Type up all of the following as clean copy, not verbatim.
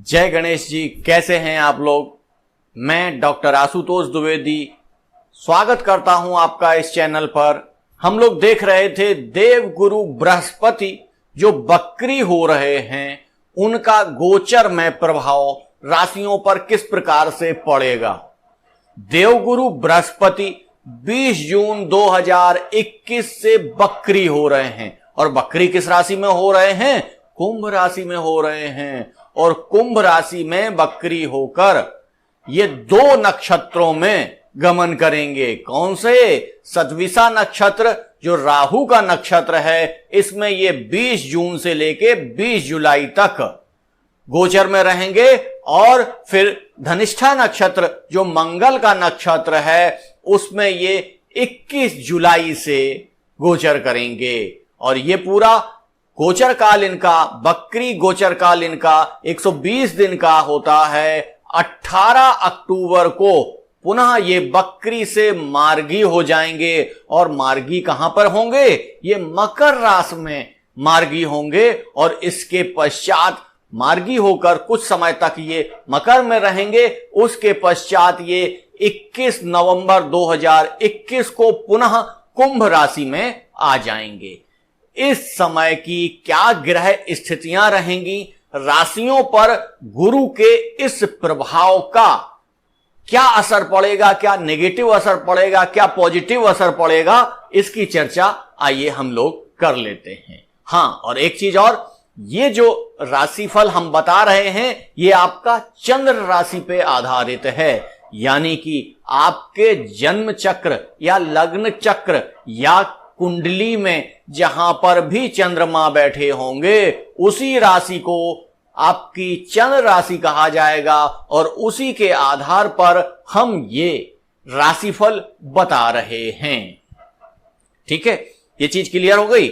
जय गणेश जी, कैसे हैं आप लोग। मैं डॉक्टर आशुतोष द्विवेदी स्वागत करता हूं आपका इस चैनल पर। हम लोग देख रहे थे देवगुरु बृहस्पति जो वक्री हो रहे हैं, उनका गोचर में प्रभाव राशियों पर किस प्रकार से पड़ेगा। देवगुरु बृहस्पति 20 जून 2021 से वक्री हो रहे हैं और वक्री किस राशि में हो रहे हैं? कुंभ राशि में हो रहे हैं। और कुंभ राशि में वक्री होकर ये 2 नक्षत्रों में गमन करेंगे। कौन से? सतविसा नक्षत्र जो राहु का नक्षत्र है, इसमें ये 20 जून से लेके 20 जुलाई तक गोचर में रहेंगे। और फिर धनिष्ठा नक्षत्र जो मंगल का नक्षत्र है, उसमें ये 21 जुलाई से गोचर करेंगे। और ये पूरा गोचर काल इनका, वक्री गोचर काल इनका 120 दिन का होता है। 18 अक्टूबर को पुनः ये वक्री से मार्गी हो जाएंगे। और मार्गी कहां पर होंगे? ये मकर राशि में मार्गी होंगे। और इसके पश्चात मार्गी होकर कुछ समय तक ये मकर में रहेंगे। उसके पश्चात ये 21 नवंबर 2021 को पुनः कुंभ राशि में आ जाएंगे। इस समय की क्या ग्रह स्थितियां रहेंगी, राशियों पर गुरु के इस प्रभाव का क्या असर पड़ेगा, क्या नेगेटिव असर पड़ेगा, क्या पॉजिटिव असर पड़ेगा, इसकी चर्चा आइए हम लोग कर लेते हैं। हां, और एक चीज और, ये जो राशिफल हम बता रहे हैं ये आपका चंद्र राशि पे आधारित है। यानी कि आपके जन्म चक्र या लग्न चक्र या कुंडली में जहां पर भी चंद्रमा बैठे होंगे, उसी राशि को आपकी चंद्र राशि कहा जाएगा। और उसी के आधार पर हम ये राशिफल बता रहे हैं। ठीक है, ये चीज क्लियर हो गई।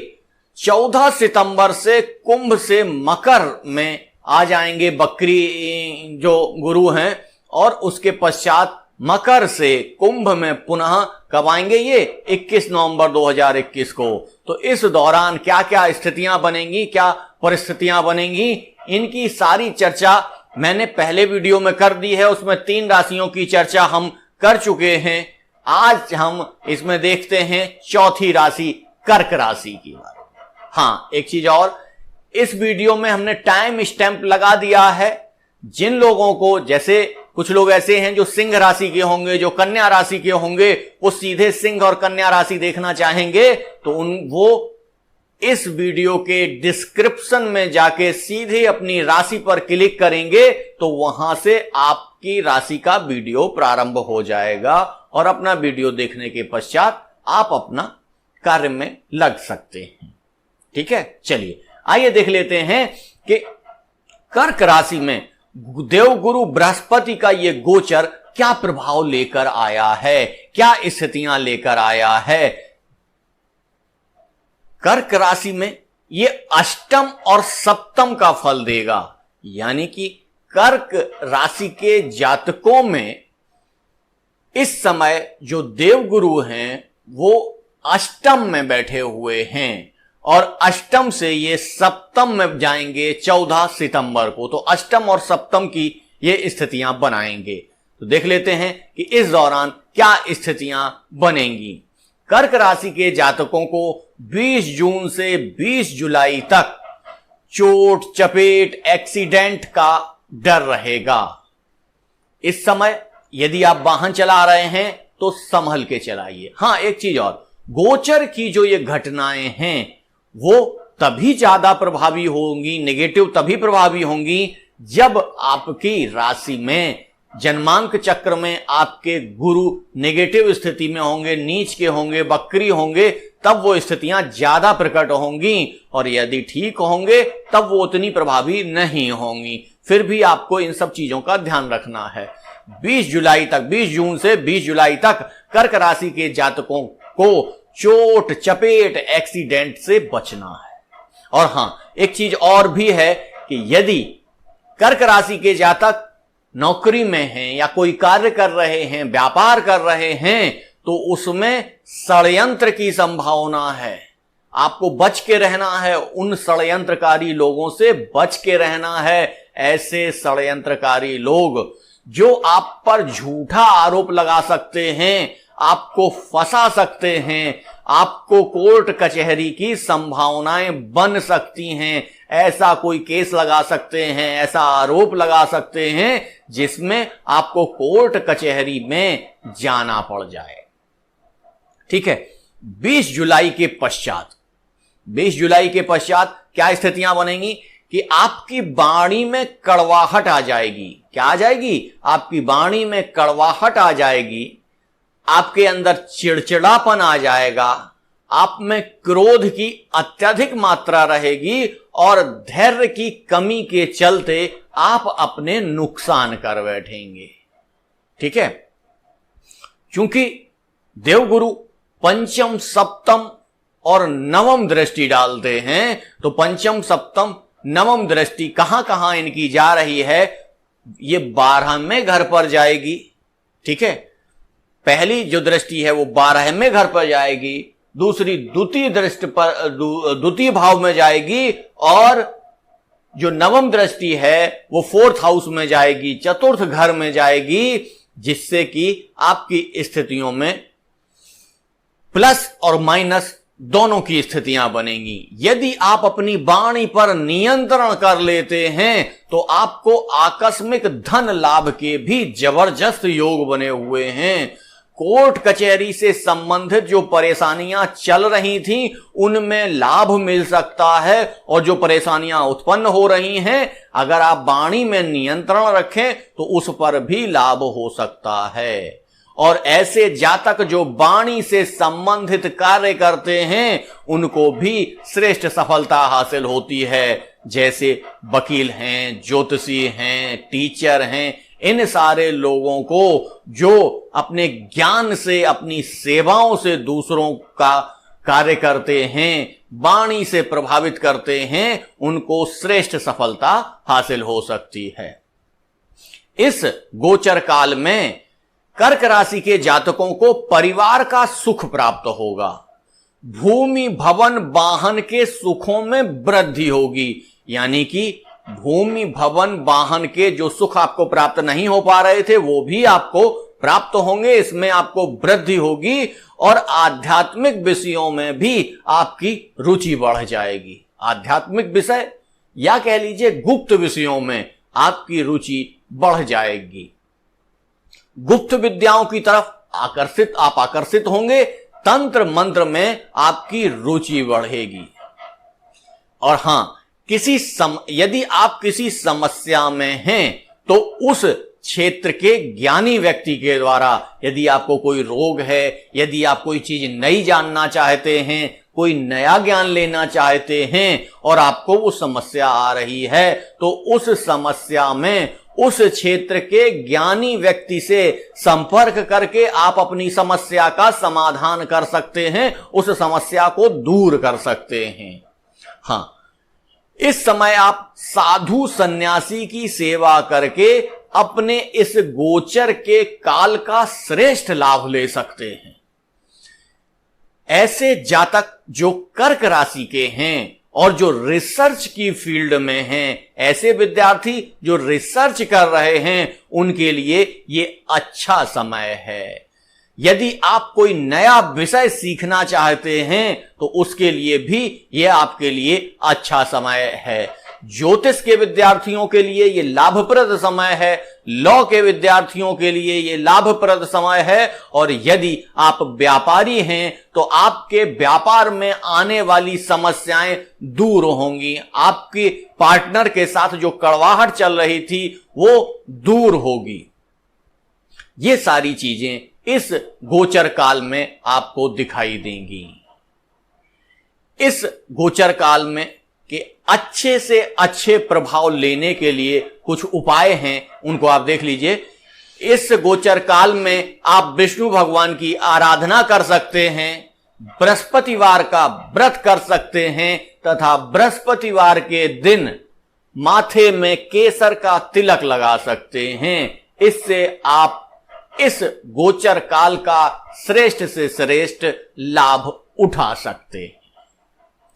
14 सितंबर से कुंभ से मकर में आ जाएंगे वक्री जो गुरु हैं। और उसके पश्चात मकर से कुंभ में पुनः कब आएंगे? ये 21 नवंबर 2021 को। तो इस दौरान क्या क्या स्थितियां बनेंगी, क्या परिस्थितियां बनेंगी, इनकी सारी चर्चा मैंने पहले वीडियो में कर दी है। उसमें 3 राशियों की चर्चा हम कर चुके हैं। आज हम इसमें देखते हैं चौथी राशि कर्क राशि की बात। हां, एक चीज और, इस वीडियो में हमने टाइम स्टैंप लगा दिया है। जिन लोगों को, जैसे कुछ लोग ऐसे हैं जो सिंह राशि के होंगे, जो कन्या राशि के होंगे, वो सीधे सिंह और कन्या राशि देखना चाहेंगे तो वो इस वीडियो के डिस्क्रिप्शन में जाके सीधे अपनी राशि पर क्लिक करेंगे तो वहां से आपकी राशि का वीडियो प्रारंभ हो जाएगा। और अपना वीडियो देखने के पश्चात आप अपना कार्य में लग सकते हैं। ठीक है, चलिए आइए देख लेते हैं कि कर्क राशि में देवगुरु बृहस्पति का यह गोचर क्या प्रभाव लेकर आया है, क्या स्थितियां लेकर आया है। कर्क राशि में यह अष्टम और सप्तम का फल देगा। यानी कि कर्क राशि के जातकों में इस समय जो देवगुरु हैं वो अष्टम में बैठे हुए हैं। और अष्टम से ये सप्तम में जाएंगे 14 सितंबर को। तो अष्टम और सप्तम की ये स्थितियां बनाएंगे। तो देख लेते हैं कि इस दौरान क्या स्थितियां बनेंगी। कर्क राशि के जातकों को 20 जून से 20 जुलाई तक चोट चपेट एक्सीडेंट का डर रहेगा। इस समय यदि आप वाहन चला रहे हैं तो संभल के चलाइए। हां, एक चीज और, गोचर की जो ये घटनाएं हैं वो तभी ज्यादा प्रभावी होंगी, नेगेटिव तभी प्रभावी होंगी जब आपकी राशि में जन्मांक चक्र में आपके गुरु नेगेटिव स्थिति में होंगे, नीच के होंगे, वक्री होंगे, तब वो स्थितियां ज्यादा प्रकट होंगी। और यदि ठीक होंगे तब वो उतनी प्रभावी नहीं होंगी। फिर भी आपको इन सब चीजों का ध्यान रखना है। 20 जुलाई तक, 20 जून से 20 जुलाई तक कर्क राशि के जातकों को चोट चपेट एक्सीडेंट से बचना है। और हां, एक चीज और भी है कि यदि कर्क राशि के जातक नौकरी में हैं या कोई कार्य कर रहे हैं, व्यापार कर रहे हैं, तो उसमें षड्यंत्र की संभावना है। आपको बच के रहना है, उन षड्यंत्रकारी लोगों से बच के रहना है। ऐसे षड्यंत्रकारी लोग जो आप पर झूठा आरोप लगा सकते हैं, आपको फंसा सकते हैं, आपको कोर्ट कचहरी की संभावनाएं बन सकती हैं, ऐसा कोई केस लगा सकते हैं, ऐसा आरोप लगा सकते हैं जिसमें आपको कोर्ट कचहरी में जाना पड़ जाए। ठीक है। 20 जुलाई के पश्चात क्या स्थितियां बनेंगी कि आपकी वाणी में कड़वाहट आ जाएगी। क्या आ जाएगी? आपकी वाणी में कड़वाहट आ जाएगी, आपके अंदर चिड़चिड़ापन आ जाएगा, आप में क्रोध की अत्यधिक मात्रा रहेगी और धैर्य की कमी के चलते आप अपने नुकसान कर बैठेंगे। ठीक है। क्योंकि देवगुरु पंचम, सप्तम और नवम दृष्टि डालते हैं, तो पंचम, सप्तम, नवम दृष्टि कहां कहां इनकी जा रही है? ये 12वें घर पर जाएगी। ठीक है। पहली जो दृष्टि है वो 12वें घर पर जाएगी, दूसरी द्वितीय दृष्टि पर द्वितीय भाव में जाएगी, और जो नवम दृष्टि है वो 4th हाउस में जाएगी, चतुर्थ घर में जाएगी, जिससे कि आपकी स्थितियों में प्लस और माइनस दोनों की स्थितियां बनेंगी। यदि आप अपनी वाणी पर नियंत्रण कर लेते हैं तो आपको आकस्मिक धन लाभ के भी जबरदस्त योग बने हुए हैं। कोर्ट कचहरी से संबंधित जो परेशानियां चल रही थीं उनमें लाभ मिल सकता है, और जो परेशानियां उत्पन्न हो रही हैं अगर आप वाणी में नियंत्रण रखें तो उस पर भी लाभ हो सकता है। और ऐसे जातक जो वाणी से संबंधित कार्य करते हैं उनको भी श्रेष्ठ सफलता हासिल होती है। जैसे वकील हैं, ज्योतिषी हैं, टीचर हैं, इन सारे लोगों को जो अपने ज्ञान से, अपनी सेवाओं से दूसरों का कार्य करते हैं, वाणी से प्रभावित करते हैं, उनको श्रेष्ठ सफलता हासिल हो सकती है। इस गोचर काल में कर्क राशि के जातकों को परिवार का सुख प्राप्त होगा, भूमि, भवन, वाहन के सुखों में वृद्धि होगी। यानी कि भूमि, भवन, वाहन के जो सुख आपको प्राप्त नहीं हो पा रहे थे वो भी आपको प्राप्त होंगे, इसमें आपको वृद्धि होगी, और आध्यात्मिक विषयों में भी आपकी रुचि बढ़ जाएगी। आध्यात्मिक विषय या कह लीजिए गुप्त विषयों में आपकी रुचि बढ़ जाएगी। गुप्त विद्याओं की तरफ आप आकर्षित होंगे, तंत्र मंत्र में आपकी रुचि बढ़ेगी। और हां, यदि आप किसी समस्या में हैं तो उस क्षेत्र के ज्ञानी व्यक्ति के द्वारा, यदि आपको कोई रोग है, यदि आप कोई चीज नई जानना चाहते हैं, कोई नया ज्ञान लेना चाहते हैं और आपको वो समस्या आ रही है, तो उस समस्या में उस क्षेत्र के ज्ञानी व्यक्ति से संपर्क करके आप अपनी समस्या का समाधान कर सकते हैं, उस समस्या को दूर कर सकते हैं। हां, इस समय आप साधु सन्यासी की सेवा करके अपने इस गोचर के काल का श्रेष्ठ लाभ ले सकते हैं। ऐसे जातक जो कर्क राशि के हैं और जो रिसर्च की फील्ड में हैं, ऐसे विद्यार्थी जो रिसर्च कर रहे हैं, उनके लिए ये अच्छा समय है। यदि आप कोई नया विषय सीखना चाहते हैं तो उसके लिए भी यह आपके लिए अच्छा समय है। ज्योतिष के विद्यार्थियों के लिए यह लाभप्रद समय है, लॉ के विद्यार्थियों के लिए यह लाभप्रद समय है, और यदि आप व्यापारी हैं तो आपके व्यापार में आने वाली समस्याएं दूर होंगी। आपके पार्टनर के साथ जो कड़वाहट चल रही थी वो दूर होगी। ये सारी चीजें इस गोचर काल में आपको दिखाई देंगी। इस गोचर काल में के अच्छे से अच्छे प्रभाव लेने के लिए कुछ उपाय हैं, उनको आप देख लीजिए। इस गोचर काल में आप विष्णु भगवान की आराधना कर सकते हैं, बृहस्पतिवार का व्रत कर सकते हैं, तथा बृहस्पतिवार के दिन माथे में केसर का तिलक लगा सकते हैं। इससे आप इस गोचर काल का श्रेष्ठ से श्रेष्ठ लाभ उठा सकते हैं।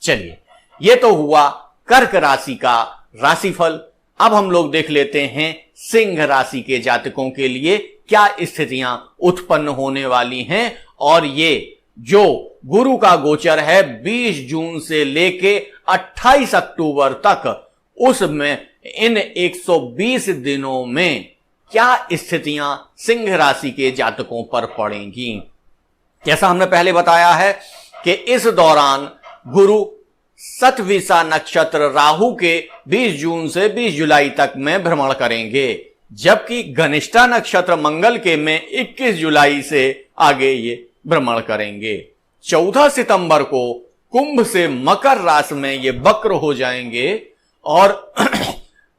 चलिए, यह तो हुआ कर्क राशि का राशिफल। अब हम लोग देख लेते हैं सिंह राशि के जातकों के लिए क्या स्थितियां उत्पन्न होने वाली हैं। और ये जो गुरु का गोचर है 20 जून से लेके 28 अक्टूबर तक, उसमें इन 120 दिनों में क्या स्थितियां सिंह राशि के जातकों पर पड़ेंगी। जैसा हमने पहले बताया है कि इस दौरान गुरु सतविसा नक्षत्र राहु के 20 जून से 20 जुलाई तक में भ्रमण करेंगे, जबकि घनिष्ठा नक्षत्र मंगल के में 21 जुलाई से आगे ये भ्रमण करेंगे। 14 सितंबर को कुंभ से मकर राशि में ये वक्र हो जाएंगे और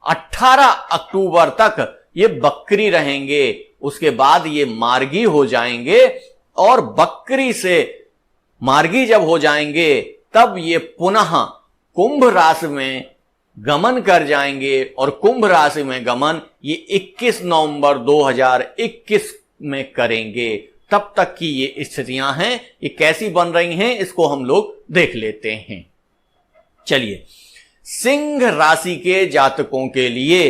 18 अक्टूबर तक ये बकरी रहेंगे। उसके बाद ये मार्गी हो जाएंगे और बकरी से मार्गी जब हो जाएंगे तब ये पुनः कुंभ राशि में गमन कर जाएंगे और कुंभ राशि में गमन ये 21 नवंबर 2021 में करेंगे। तब तक की ये स्थितियां हैं, ये कैसी बन रही हैं इसको हम लोग देख लेते हैं। चलिए, सिंह राशि के जातकों के लिए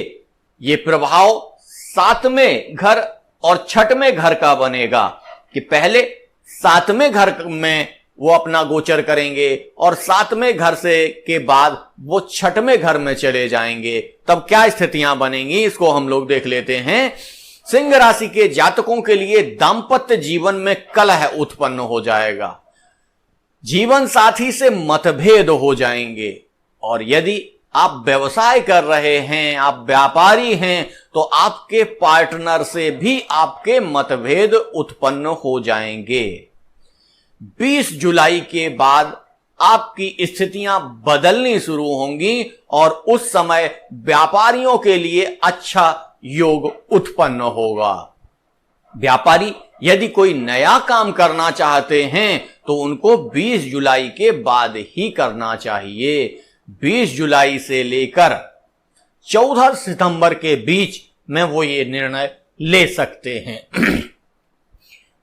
ये प्रभाव 7वें घर और 6वें घर का बनेगा कि पहले 7वें घर में वो अपना गोचर करेंगे और 7वें घर से के बाद वो 6वें घर में चले जाएंगे। तब क्या स्थितियां बनेंगी इसको हम लोग देख लेते हैं। सिंह राशि के जातकों के लिए दांपत्य जीवन में कलह उत्पन्न हो जाएगा, जीवन साथी से मतभेद हो जाएंगे, और यदि आप व्यवसाय कर रहे हैं, आप व्यापारी हैं, तो आपके पार्टनर से भी आपके मतभेद उत्पन्न हो जाएंगे। 20 जुलाई के बाद आपकी स्थितियां बदलनी शुरू होंगी और उस समय व्यापारियों के लिए अच्छा योग उत्पन्न होगा। व्यापारी यदि कोई नया काम करना चाहते हैं तो उनको 20 जुलाई के बाद ही करना चाहिए। 20 जुलाई से लेकर 14 सितंबर के बीच में वो ये निर्णय ले सकते हैं।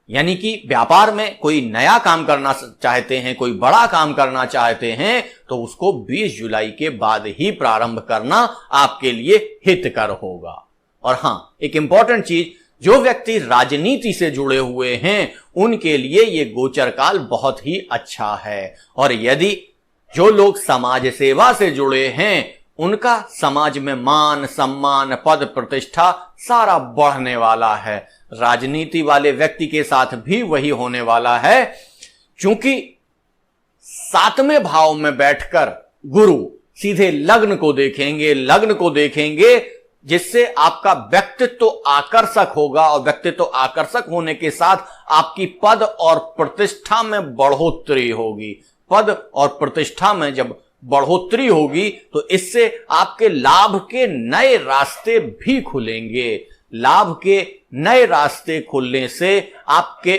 यानी कि व्यापार में कोई नया काम करना चाहते हैं, कोई बड़ा काम करना चाहते हैं, तो उसको 20 जुलाई के बाद ही प्रारंभ करना आपके लिए हितकर होगा। और हां, एक इंपॉर्टेंट चीज, जो व्यक्ति राजनीति से जुड़े हुए हैं उनके लिए ये गोचर काल बहुत ही अच्छा है। और यदि जो लोग समाज सेवा से जुड़े हैं उनका समाज में मान सम्मान पद प्रतिष्ठा सारा बढ़ने वाला है। राजनीति वाले व्यक्ति के साथ भी वही होने वाला है, क्योंकि 7वें भाव में बैठकर गुरु सीधे लग्न को देखेंगे, जिससे आपका व्यक्तित्व आकर्षक होगा और व्यक्तित्व आकर्षक होने के साथ आपकी पद और प्रतिष्ठा में बढ़ोतरी होगी। पद और प्रतिष्ठा में जब बढ़ोतरी होगी तो इससे आपके लाभ के नए रास्ते भी खुलेंगे। लाभ के नए रास्ते खुलने से आपके,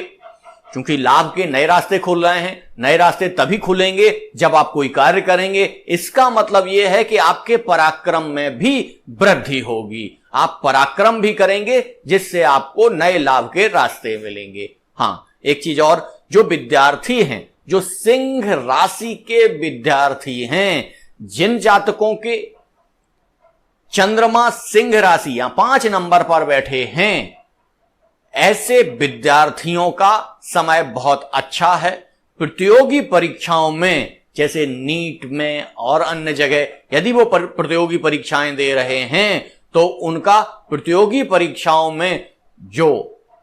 क्योंकि लाभ के नए रास्ते खुल रहे हैं, नए रास्ते तभी खुलेंगे जब आप कोई कार्य करेंगे। इसका मतलब यह है कि आपके पराक्रम में भी वृद्धि होगी। आप पराक्रम भी करेंगे जिससे आपको नए लाभ के रास्ते मिलेंगे। हां, एक चीज और, जो विद्यार्थी हैं, जो सिंह राशि के विद्यार्थी हैं, जिन जातकों के चंद्रमा सिंह राशि या 5 नंबर पर बैठे हैं, ऐसे विद्यार्थियों का समय बहुत अच्छा है। प्रतियोगी परीक्षाओं में जैसे नीट में और अन्य जगह यदि वो प्रतियोगी परीक्षाएं दे रहे हैं तो उनका प्रतियोगी परीक्षाओं में जो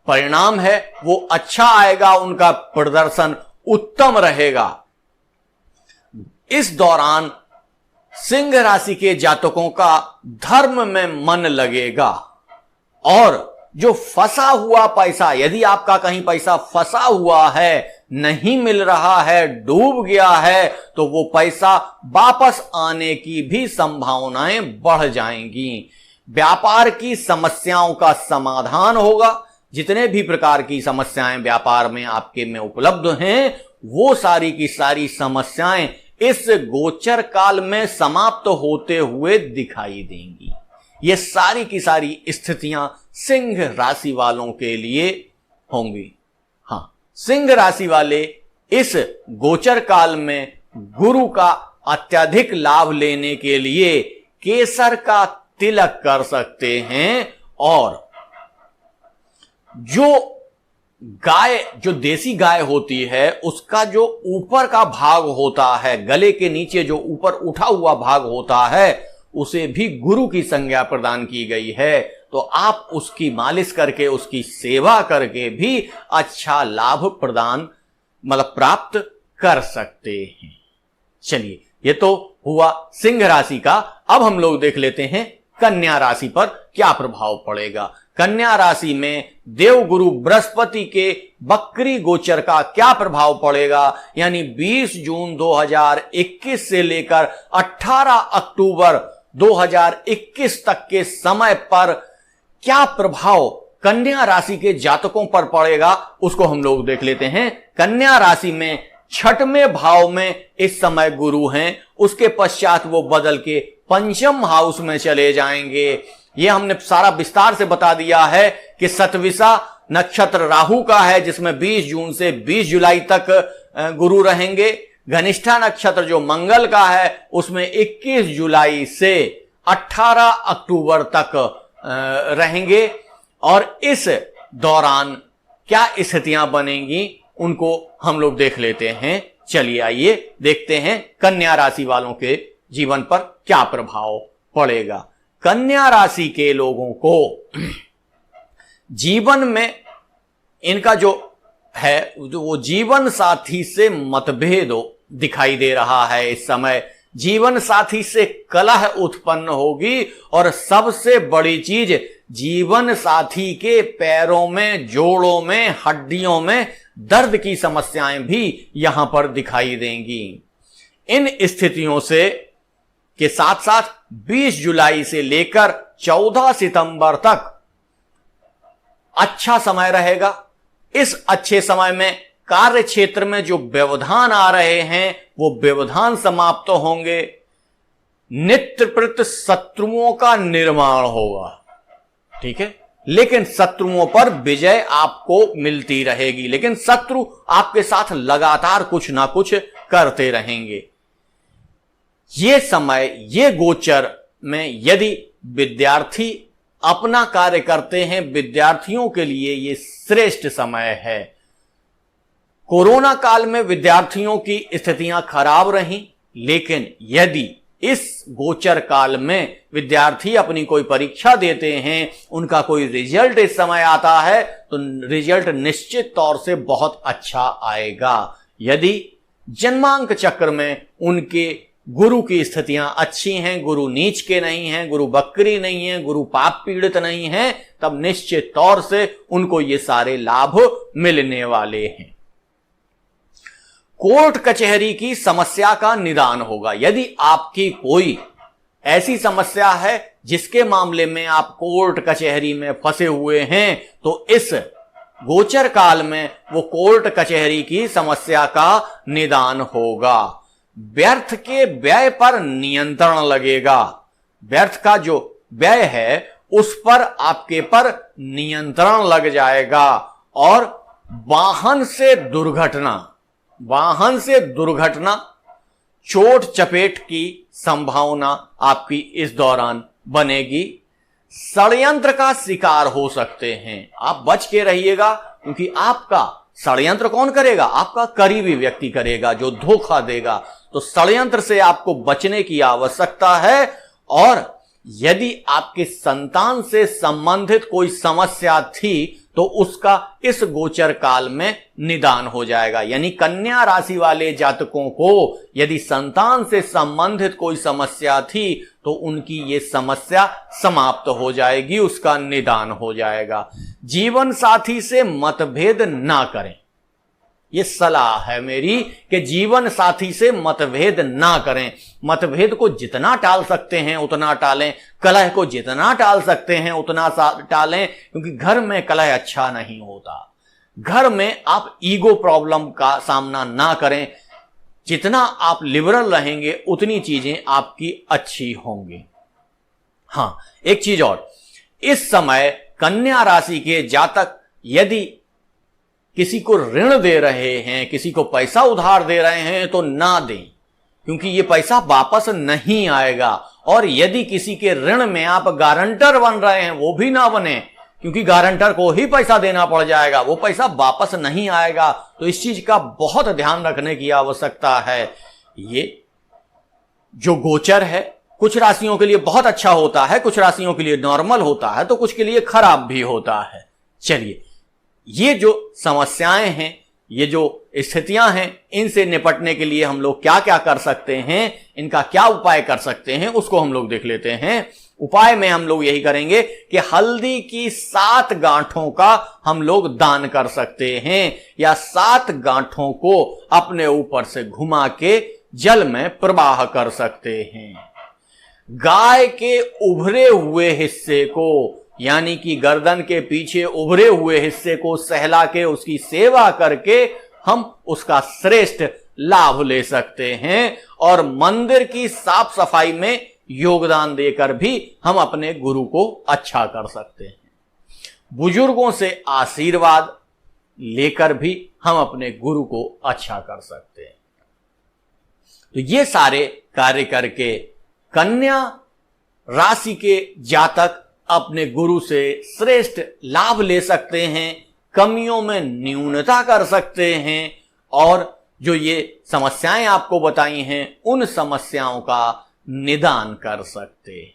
परिणाम है वो अच्छा आएगा, उनका प्रदर्शन उत्तम रहेगा। इस दौरान सिंह राशि के जातकों का धर्म में मन लगेगा और जो फंसा हुआ पैसा, यदि आपका कहीं पैसा फंसा हुआ है, नहीं मिल रहा है, डूब गया है, तो वो पैसा वापस आने की भी संभावनाएं बढ़ जाएंगी। व्यापार की समस्याओं का समाधान होगा। जितने भी प्रकार की समस्याएं व्यापार में आपके में उपलब्ध हैं, वो सारी की सारी समस्याएं इस गोचर काल में समाप्त होते हुए दिखाई देंगी। ये सारी की सारी स्थितियां सिंह राशि वालों के लिए होंगी। हां, सिंह राशि वाले इस गोचर काल में गुरु का अत्यधिक लाभ लेने के लिए केसर का तिलक कर सकते हैं। और जो गाय, जो देसी गाय होती है, उसका जो ऊपर का भाग होता है, गले के नीचे जो ऊपर उठा हुआ भाग होता है, उसे भी गुरु की संज्ञा प्रदान की गई है। तो आप उसकी मालिश करके, उसकी सेवा करके भी अच्छा लाभ प्रदान प्राप्त कर सकते हैं। चलिए, ये तो हुआ सिंह राशि का। अब हम लोग देख लेते हैं कन्या राशि पर क्या प्रभाव पड़ेगा। कन्या राशि में देवगुरु बृहस्पति के बकरी गोचर का क्या प्रभाव पड़ेगा, यानी 20 जून 2021 से लेकर 18 अक्टूबर 2021 तक के समय पर क्या प्रभाव कन्या राशि के जातकों पर पड़ेगा, उसको हम लोग देख लेते हैं। कन्या राशि में 6वें भाव में इस समय गुरु हैं, उसके पश्चात वो बदल के 5म हाउस में चले जाएंगे। ये हमने सारा विस्तार से बता दिया है कि सतविसा नक्षत्र राहु का है, जिसमें 20 जून से 20 जुलाई तक गुरु रहेंगे। घनिष्ठा नक्षत्र जो मंगल का है, उसमें 21 जुलाई से 18 अक्टूबर तक रहेंगे। और इस दौरान क्या स्थितियां बनेंगी, उनको हम लोग देख लेते हैं। चलिए आइए देखते हैं कन्या राशि वालों के जीवन पर क्या प्रभाव पड़ेगा। कन्या राशि के लोगों को जीवन में इनका जो है वो जीवन साथी से मतभेद दिखाई दे रहा है। इस समय जीवन साथी से कलह उत्पन्न होगी, और सबसे बड़ी चीज, जीवन साथी के पैरों में, जोड़ों में, हड्डियों में दर्द की समस्याएं भी यहां पर दिखाई देंगी। इन स्थितियों से के साथ साथ 20 जुलाई से लेकर 14 सितंबर तक अच्छा समय रहेगा। इस अच्छे समय में कार्य क्षेत्र में जो व्यवधान आ रहे हैं, वो व्यवधान समाप्त होंगे। नित्य प्रति शत्रुओं का निर्माण होगा, ठीक है, लेकिन शत्रुओं पर विजय आपको मिलती रहेगी। लेकिन शत्रु आपके साथ लगातार कुछ ना कुछ करते रहेंगे। ये समय, ये गोचर में यदि विद्यार्थी अपना कार्य करते हैं, विद्यार्थियों के लिए ये श्रेष्ठ समय है। कोरोना काल में विद्यार्थियों की स्थितियां खराब रहीं, लेकिन यदि इस गोचर काल में विद्यार्थी अपनी कोई परीक्षा देते हैं, उनका कोई रिजल्ट इस समय आता है, तो रिजल्ट निश्चित तौर से बहुत अच्छा आएगा। यदि जन्मांक चक्र में उनके गुरु की स्थितियां अच्छी हैं, गुरु नीच के नहीं हैं, गुरु बकरी नहीं है, गुरु पाप पीड़ित नहीं है, तब निश्चित तौर से उनको ये सारे लाभ मिलने वाले हैं। कोर्ट कचहरी की समस्या का निदान होगा। यदि आपकी कोई ऐसी समस्या है जिसके मामले में आप कोर्ट कचहरी में फंसे हुए हैं, तो इस गोचर काल में वो कोर्ट कचहरी की समस्या का निदान होगा। व्यर्थ के व्यय पर नियंत्रण लगेगा। व्यर्थ का जो व्यय है उस पर आपके पर नियंत्रण लग जाएगा। और वाहन से दुर्घटना, चोट चपेट की संभावना आपकी इस दौरान बनेगी। षड्यंत्र का शिकार हो सकते हैं, आप बच के रहिएगा, क्योंकि आपका षड्यंत्र कौन करेगा? आपका करीबी व्यक्ति करेगा, जो धोखा देगा। तो षड्यंत्र से आपको बचने की आवश्यकता है। और यदि आपके संतान से संबंधित कोई समस्या थी, तो उसका इस गोचर काल में निदान हो जाएगा। यानी कन्या राशि वाले जातकों को यदि संतान से संबंधित कोई समस्या थी, तो उनकी ये समस्या समाप्त हो जाएगी, उसका निदान हो जाएगा। जीवन साथी से मतभेद ना करें, ये सलाह है मेरी कि जीवन साथी से मतभेद ना करें। मतभेद को जितना टाल सकते हैं उतना टालें, कलह को जितना टाल सकते हैं उतना टालें, क्योंकि घर में कलह अच्छा नहीं होता। घर में आप ईगो प्रॉब्लम का सामना ना करें। जितना आप लिबरल रहेंगे उतनी चीजें आपकी अच्छी होंगी। हां, एक चीज और, इस समय कन्या राशि के जातक यदि किसी को ऋण दे रहे हैं, किसी को पैसा उधार दे रहे हैं, तो ना दें, क्योंकि ये पैसा वापस नहीं आएगा। और यदि किसी के ऋण में आप गारंटर बन रहे हैं वो भी ना बने, क्योंकि गारंटर को ही पैसा देना पड़ जाएगा, वो पैसा वापस नहीं आएगा। तो इस चीज का बहुत ध्यान रखने की आवश्यकता है। ये जो गोचर है कुछ राशियों के लिए बहुत अच्छा होता है, कुछ राशियों के लिए नॉर्मल होता है, तो कुछ के लिए खराब भी होता है। चलिए, ये जो समस्याएं हैं, ये जो स्थितियां हैं, इनसे निपटने के लिए हम लोग क्या क्या कर सकते हैं, इनका क्या उपाय कर सकते हैं, उसको हम लोग देख लेते हैं। उपाय में हम लोग यही करेंगे कि हल्दी की 7 गांठों का हम लोग दान कर सकते हैं, या 7 गांठों को अपने ऊपर से घुमा के जल में प्रवाह कर सकते हैं। गाय के उभरे हुए हिस्से को, यानी कि गर्दन के पीछे उभरे हुए हिस्से को सहला के उसकी सेवा करके हम उसका श्रेष्ठ लाभ ले सकते हैं, और मंदिर की साफ सफाई में योगदान देकर भी हम अपने गुरु को अच्छा कर सकते हैं। बुजुर्गों से आशीर्वाद लेकर भी हम अपने गुरु को अच्छा कर सकते हैं। तो ये सारे कार्य करके कन्या राशि के जातक अपने गुरु से श्रेष्ठ लाभ ले सकते हैं, कमियों में न्यूनता कर सकते हैं, और जो ये समस्याएं आपको बताई हैं उन समस्याओं का निदान कर सकते हैं।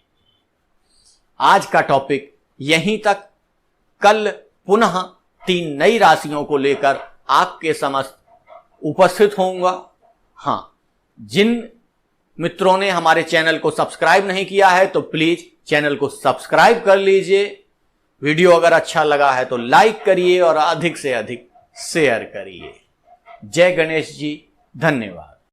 आज का टॉपिक यहीं तक। कल पुनः 3 नई राशियों को लेकर आपके समक्ष उपस्थित होऊंगा। हां, जिन मित्रों ने हमारे चैनल को सब्सक्राइब नहीं किया है तो प्लीज चैनल को सब्सक्राइब कर लीजिए। वीडियो अगर अच्छा लगा है तो लाइक करिए और अधिक से अधिक शेयर करिए। जय गणेश जी, धन्यवाद।